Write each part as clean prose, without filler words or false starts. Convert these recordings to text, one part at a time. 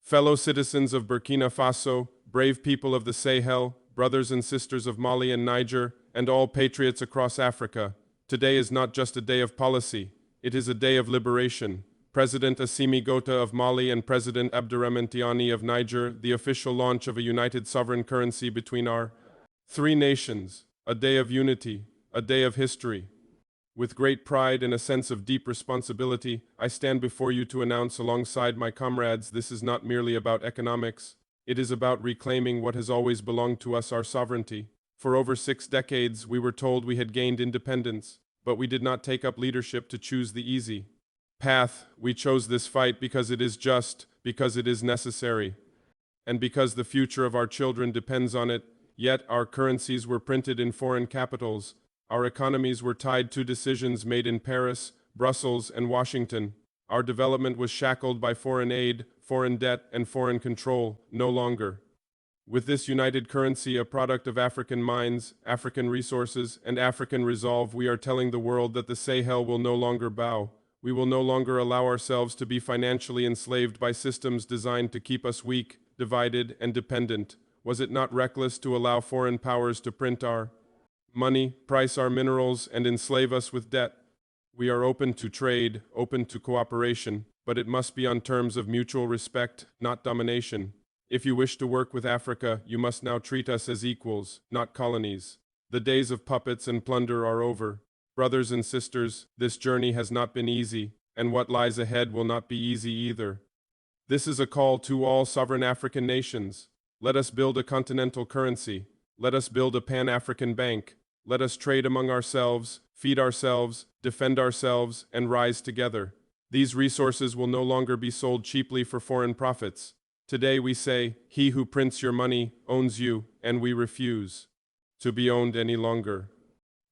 Fellow citizens of Burkina Faso, brave people of the Sahel, brothers and sisters of Mali and Niger, and all patriots across Africa, today is not just a day of policy, it is a day of liberation. President Assimi Goïta of Mali and President Abderrahmane Tiani of Niger, the official launch of a united sovereign currency between our three nations, a day of unity, a day of history. With great pride and a sense of deep responsibility, I stand before you to announce alongside my comrades this is not merely about economics, it is about reclaiming what has always belonged to us, our sovereignty. For over 6 decades, we were told we had gained independence, but we did not take up leadership to choose the easy path. We chose this fight because it is just, because it is necessary, and because the future of our children depends on it. Yet our currencies were printed in foreign capitals. Our economies were tied to decisions made in Paris, Brussels, and Washington. Our development was shackled by foreign aid, foreign debt, and foreign control, no longer. With this united currency, a product of African minds, African resources, and African resolve, we are telling the world that the Sahel will no longer bow. We will no longer allow ourselves to be financially enslaved by systems designed to keep us weak, divided, and dependent. Was it not reckless to allow foreign powers to print our money, price our minerals, and enslave us with debt? We are open to trade, open to cooperation, but it must be on terms of mutual respect, not domination. If you wish to work with Africa, you must now treat us as equals, not colonies. The days of puppets and plunder are over. Brothers and sisters, this journey has not been easy, and what lies ahead will not be easy either. This is a call to all sovereign African nations. Let us build a continental currency. Let us build a Pan-African bank. Let us trade among ourselves, feed ourselves, defend ourselves, and rise together. These resources will no longer be sold cheaply for foreign profits. Today we say, he who prints your money owns you, and we refuse to be owned any longer.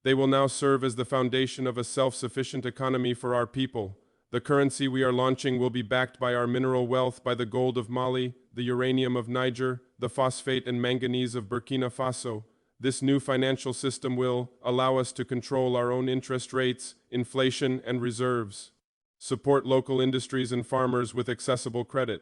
They will now serve as the foundation of a self-sufficient economy for our people. The currency we are launching will be backed by our mineral wealth, by the gold of Mali, the uranium of Niger, the phosphate and manganese of Burkina Faso. This new financial system will allow us to control our own interest rates, inflation, and reserves. Support local industries and farmers with accessible credit.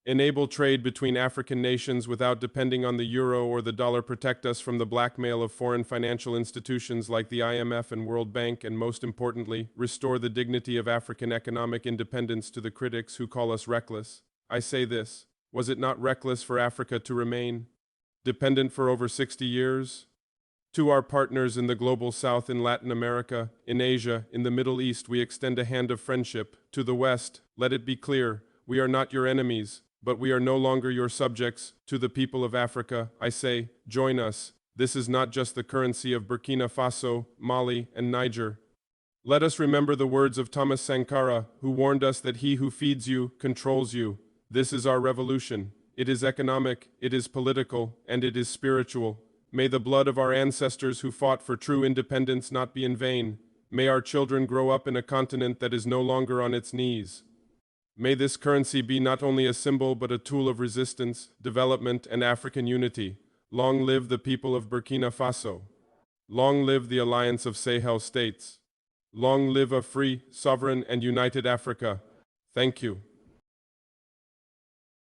Enable trade between African nations without depending on the euro or the dollar. Protect us from the blackmail of foreign financial institutions like the IMF and World Bank, and most importantly, restore the dignity of African economic independence. To the critics who call us reckless, I say this: was it not reckless for Africa to remain dependent for over 60 years? To our partners in the global south, in Latin America, in Asia, in the Middle East, we extend a hand of friendship. To the West, let it be clear, we are not your enemies, but we are no longer your subjects. To the people of Africa, I say, join us. This is not just the currency of Burkina Faso, Mali, and Niger. Let us remember the words of Thomas Sankara, who warned us that he who feeds you controls you. This is our revolution. It is economic, it is political, and it is spiritual. May the blood of our ancestors who fought for true independence not be in vain. May our children grow up in a continent that is no longer on its knees. May this currency be not only a symbol but a tool of resistance, development, and African unity. Long live the people of Burkina Faso. Long live the Alliance of Sahel States. Long live a free, sovereign, and united Africa. Thank you.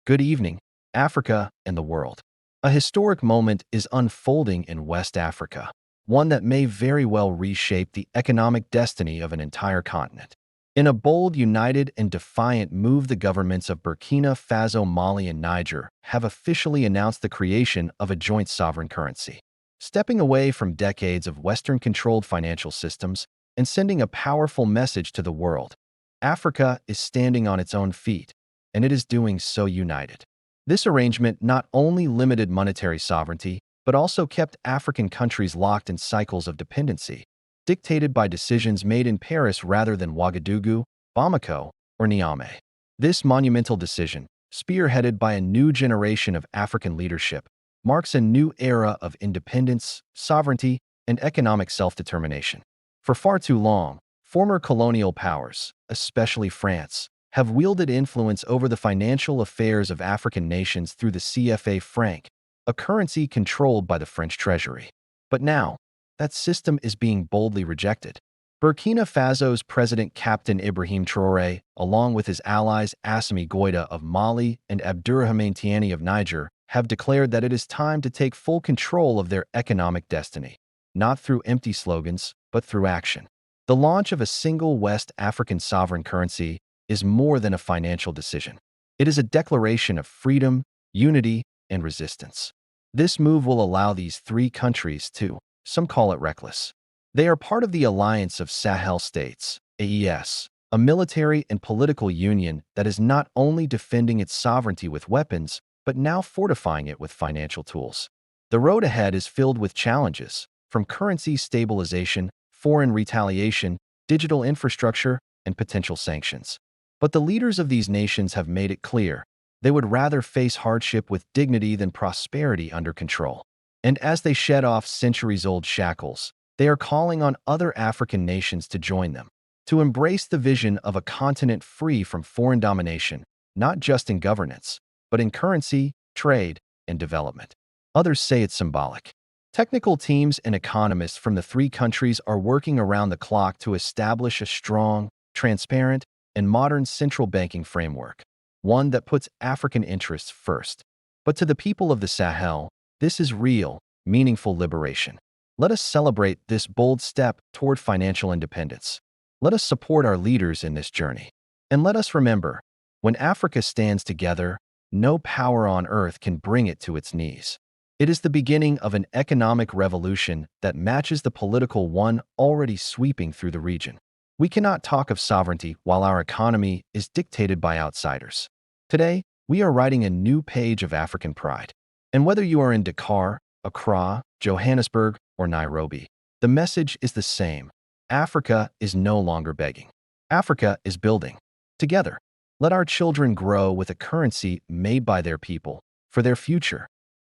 Good evening, Africa and the world. A historic moment is unfolding in West Africa, one that may very well reshape the economic destiny of an entire continent. In a bold, united, and defiant move, the governments of Burkina Faso, Mali, and Niger have officially announced the creation of a joint sovereign currency, stepping away from decades of Western-controlled financial systems and sending a powerful message to the world. Africa is standing on its own feet, and it is doing so united. This arrangement not only limited monetary sovereignty, but also kept African countries locked in cycles of dependency, dictated by decisions made in Paris rather than Ouagadougou, Bamako, or Niamey. This monumental decision, spearheaded by a new generation of African leadership, marks a new era of independence, sovereignty, and economic self-determination. For far too long, former colonial powers, especially France, have wielded influence over the financial affairs of African nations through the CFA franc, a currency controlled by the French treasury. But now, that system is being boldly rejected. Burkina Faso's President Captain Ibrahim Traoré, along with his allies Assimi Goïta of Mali and Abdourahmane Tiani of Niger, have declared that it is time to take full control of their economic destiny, not through empty slogans, but through action. The launch of a single West African sovereign currency is more than a financial decision. It is a declaration of freedom, unity, and resistance. This move will allow these three countries to, some call it reckless. They are part of the Alliance of Sahel States, AES, a military and political union that is not only defending its sovereignty with weapons, but now fortifying it with financial tools. The road ahead is filled with challenges, from currency stabilization, foreign retaliation, digital infrastructure, and potential sanctions. But the leaders of these nations have made it clear they would rather face hardship with dignity than prosperity under control. And as they shed off centuries-old shackles, they are calling on other African nations to join them, to embrace the vision of a continent free from foreign domination, not just in governance, but in currency, trade, and development. Others say it's symbolic. Technical teams and economists from the three countries are working around the clock to establish a strong, transparent, and modern central banking framework, one that puts African interests first. But to the people of the Sahel, this is real, meaningful liberation. Let us celebrate this bold step toward financial independence. Let us support our leaders in this journey. And let us remember, when Africa stands together, no power on earth can bring it to its knees. It is the beginning of an economic revolution that matches the political one already sweeping through the region. We cannot talk of sovereignty while our economy is dictated by outsiders. Today, we are writing a new page of African pride. And whether you are in Dakar, Accra, Johannesburg, or Nairobi, the message is the same. Africa is no longer begging. Africa is building. Together, let our children grow with a currency made by their people, for their future.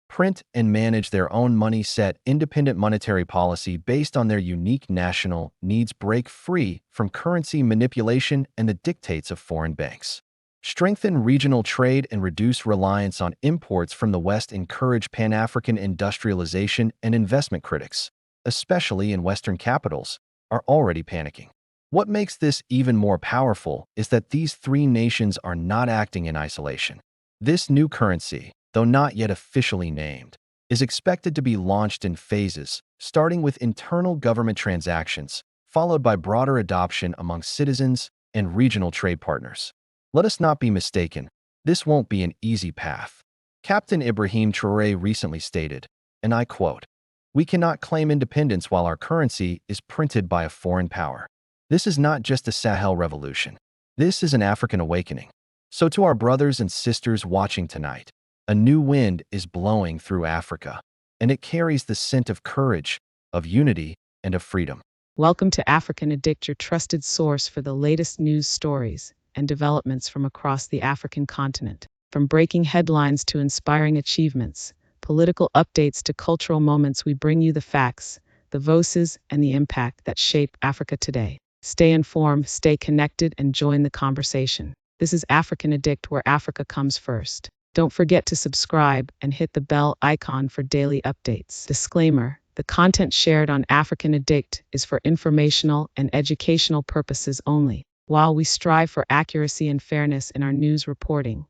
Print and manage their own money, set independent monetary policy based on their unique national needs, break free from currency manipulation and the dictates of foreign banks. Strengthen regional trade and reduce reliance on imports from the West. Encourage Pan-African industrialization and investment. Critics, especially in Western capitals, are already panicking. What makes this even more powerful is that these three nations are not acting in isolation. This new currency, though not yet officially named, is expected to be launched in phases, starting with internal government transactions, followed by broader adoption among citizens and regional trade partners. Let us not be mistaken, this won't be an easy path. Captain Ibrahim Traoré recently stated, and I quote, "We cannot claim independence while our currency is printed by a foreign power." This is not just a Sahel revolution. This is an African awakening. So to our brothers and sisters watching tonight, a new wind is blowing through Africa, and it carries the scent of courage, of unity, and of freedom. Welcome to African Addict, your trusted source for the latest news stories and developments from across the African continent. From breaking headlines to inspiring achievements, political updates to cultural moments, we bring you the facts, the voices, and the impact that shape Africa today. Stay informed, stay connected, and join the conversation. This is African Addict, where Africa comes first. Don't forget to subscribe and hit the bell icon for daily updates. Disclaimer: the content shared on African Addict is for informational and educational purposes only. While we strive for accuracy and fairness in our news reporting,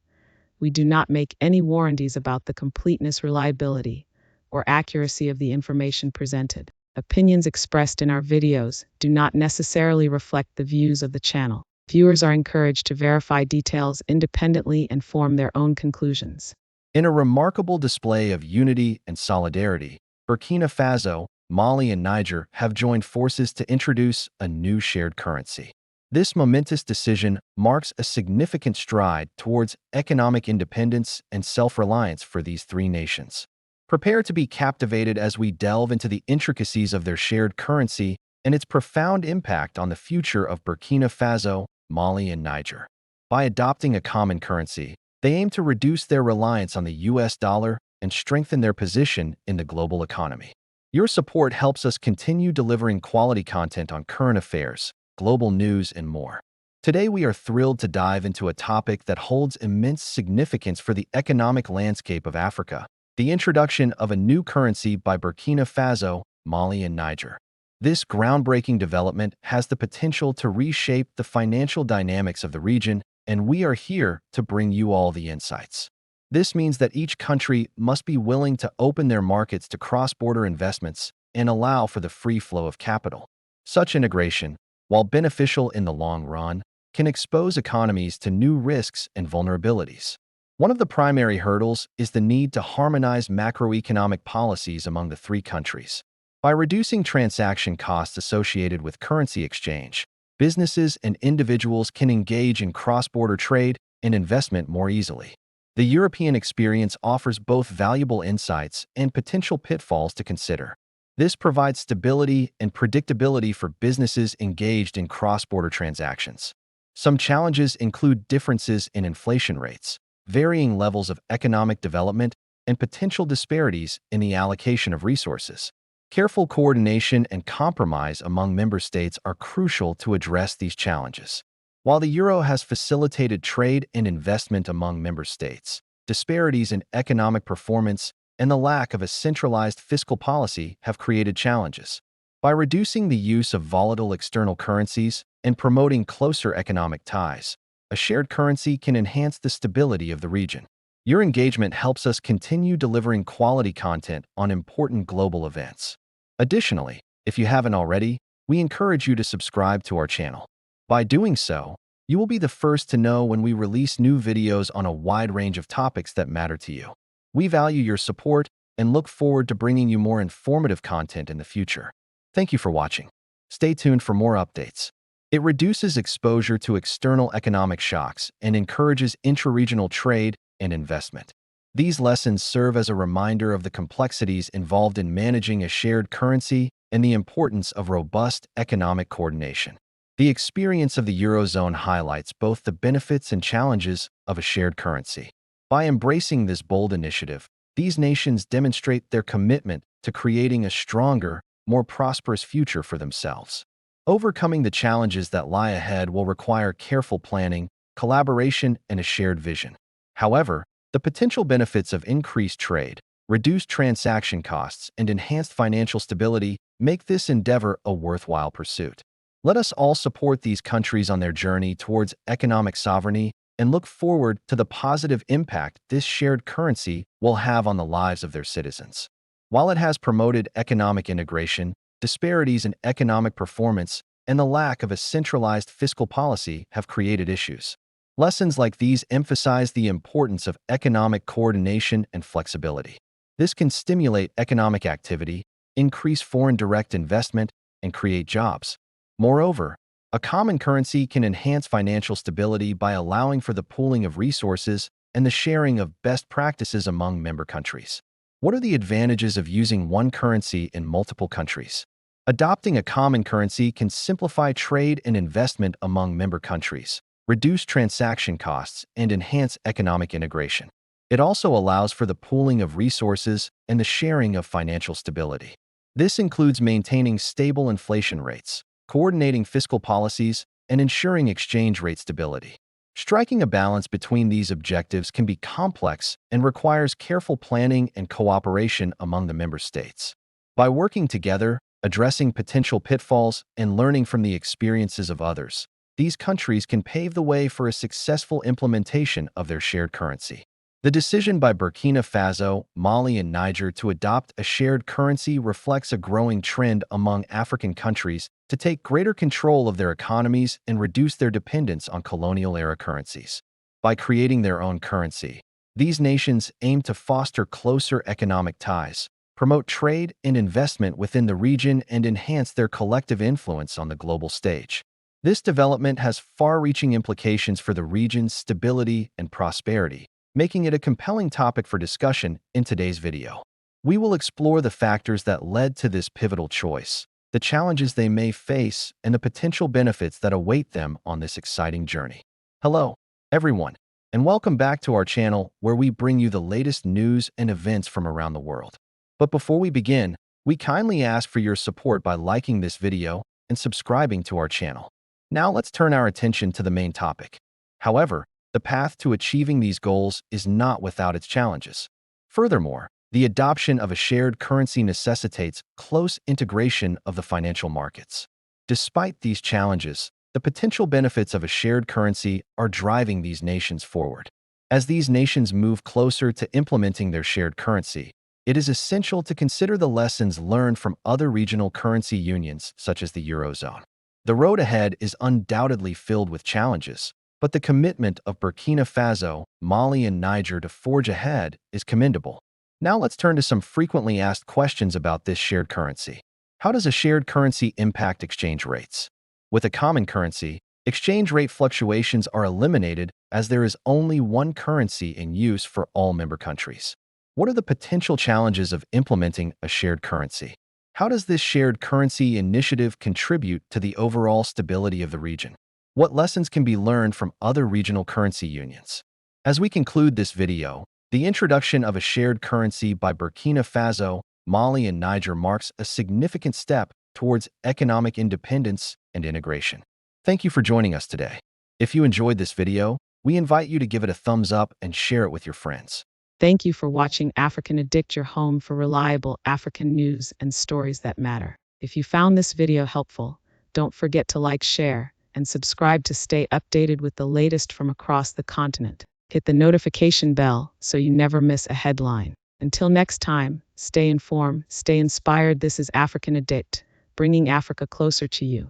we do not make any warranties about the completeness, reliability, or accuracy of the information presented. Opinions expressed in our videos do not necessarily reflect the views of the channel. Viewers are encouraged to verify details independently and form their own conclusions. In a remarkable display of unity and solidarity, Burkina Faso, Mali, and Niger have joined forces to introduce a new shared currency. This momentous decision marks a significant stride towards economic independence and self-reliance for these three nations. Prepare to be captivated as we delve into the intricacies of their shared currency and its profound impact on the future of Burkina Faso, Mali, and Niger. By adopting a common currency, they aim to reduce their reliance on the US dollar and strengthen their position in the global economy. Your support helps us continue delivering quality content on current affairs, global news, and more. Today, we are thrilled to dive into a topic that holds immense significance for the economic landscape of Africa: the introduction of a new currency by Burkina Faso, Mali, and Niger. This groundbreaking development has the potential to reshape the financial dynamics of the region, and we are here to bring you all the insights. This means that each country must be willing to open their markets to cross-border investments and allow for the free flow of capital. Such integration, while beneficial in the long run, can expose economies to new risks and vulnerabilities. One of the primary hurdles is the need to harmonize macroeconomic policies among the three countries. By reducing transaction costs associated with currency exchange, businesses and individuals can engage in cross-border trade and investment more easily. The European experience offers both valuable insights and potential pitfalls to consider. This provides stability and predictability for businesses engaged in cross-border transactions. Some challenges include differences in inflation rates, varying levels of economic development, and potential disparities in the allocation of resources. Careful coordination and compromise among member states are crucial to address these challenges. While the euro has facilitated trade and investment among member states, disparities in economic performance and the lack of a centralized fiscal policy have created challenges. By reducing the use of volatile external currencies and promoting closer economic ties, a shared currency can enhance the stability of the region. Your engagement helps us continue delivering quality content on important global events. Additionally, if you haven't already, we encourage you to subscribe to our channel. By doing so, you will be the first to know when we release new videos on a wide range of topics that matter to you. We value your support and look forward to bringing you more informative content in the future. Thank you for watching. Stay tuned for more updates. It reduces exposure to external economic shocks and encourages intra-regional trade and investment. These lessons serve as a reminder of the complexities involved in managing a shared currency and the importance of robust economic coordination. The experience of the Eurozone highlights both the benefits and challenges of a shared currency. By embracing this bold initiative, these nations demonstrate their commitment to creating a stronger, more prosperous future for themselves. Overcoming the challenges that lie ahead will require careful planning, collaboration, and a shared vision. However, the potential benefits of increased trade, reduced transaction costs, and enhanced financial stability make this endeavor a worthwhile pursuit. Let us all support these countries on their journey towards economic sovereignty and look forward to the positive impact this shared currency will have on the lives of their citizens. While it has promoted economic integration, disparities in economic performance and the lack of a centralized fiscal policy have created issues. Lessons like these emphasize the importance of economic coordination and flexibility. This can stimulate economic activity, increase foreign direct investment, and create jobs. Moreover, a common currency can enhance financial stability by allowing for the pooling of resources and the sharing of best practices among member countries. What are the advantages of using one currency in multiple countries? Adopting a common currency can simplify trade and investment among member countries, reduce transaction costs, and enhance economic integration. It also allows for the pooling of resources and the sharing of financial stability. This includes maintaining stable inflation rates, coordinating fiscal policies, and ensuring exchange rate stability. Striking a balance between these objectives can be complex and requires careful planning and cooperation among the member states. By working together, addressing potential pitfalls, and learning from the experiences of others, these countries can pave the way for a successful implementation of their shared currency. The decision by Burkina Faso, Mali, and Niger to adopt a shared currency reflects a growing trend among African countries to take greater control of their economies and reduce their dependence on colonial-era currencies. By creating their own currency, these nations aim to foster closer economic ties, promote trade and investment within the region, and enhance their collective influence on the global stage. This development has far-reaching implications for the region's stability and prosperity, making it a compelling topic for discussion in today's video. We will explore the factors that led to this pivotal choice, the challenges they may face, and the potential benefits that await them on this exciting journey. Hello, everyone, and welcome back to our channel where we bring you the latest news and events from around the world. But before we begin, we kindly ask for your support by liking this video and subscribing to our channel. Now let's turn our attention to the main topic. However, the path to achieving these goals is not without its challenges. Furthermore, The adoption of a shared currency necessitates close integration of the financial markets. Despite these challenges, the potential benefits of a shared currency are driving these nations forward. As these nations move closer to implementing their shared currency, it is essential to consider the lessons learned from other regional currency unions, such as the Eurozone. The road ahead is undoubtedly filled with challenges, but the commitment of Burkina Faso, Mali, and Niger to forge ahead is commendable. Now let's turn to some frequently asked questions about this shared currency. How does a shared currency impact exchange rates? With a common currency, exchange rate fluctuations are eliminated as there is only one currency in use for all member countries. What are the potential challenges of implementing a shared currency? How does this shared currency initiative contribute to the overall stability of the region? What lessons can be learned from other regional currency unions? As we conclude this video, the introduction of a shared currency by Burkina Faso, Mali, and Niger marks a significant step towards economic independence and integration. Thank you for joining us today. If you enjoyed this video, we invite you to give it a thumbs up and share it with your friends. Thank you for watching African Addict, your home for reliable African news and stories that matter. If you found this video helpful, don't forget to like, share, and subscribe to stay updated with the latest from across the continent. Hit the notification bell so you never miss a headline. Until next time, stay informed, stay inspired. This is African Addict, bringing Africa closer to you.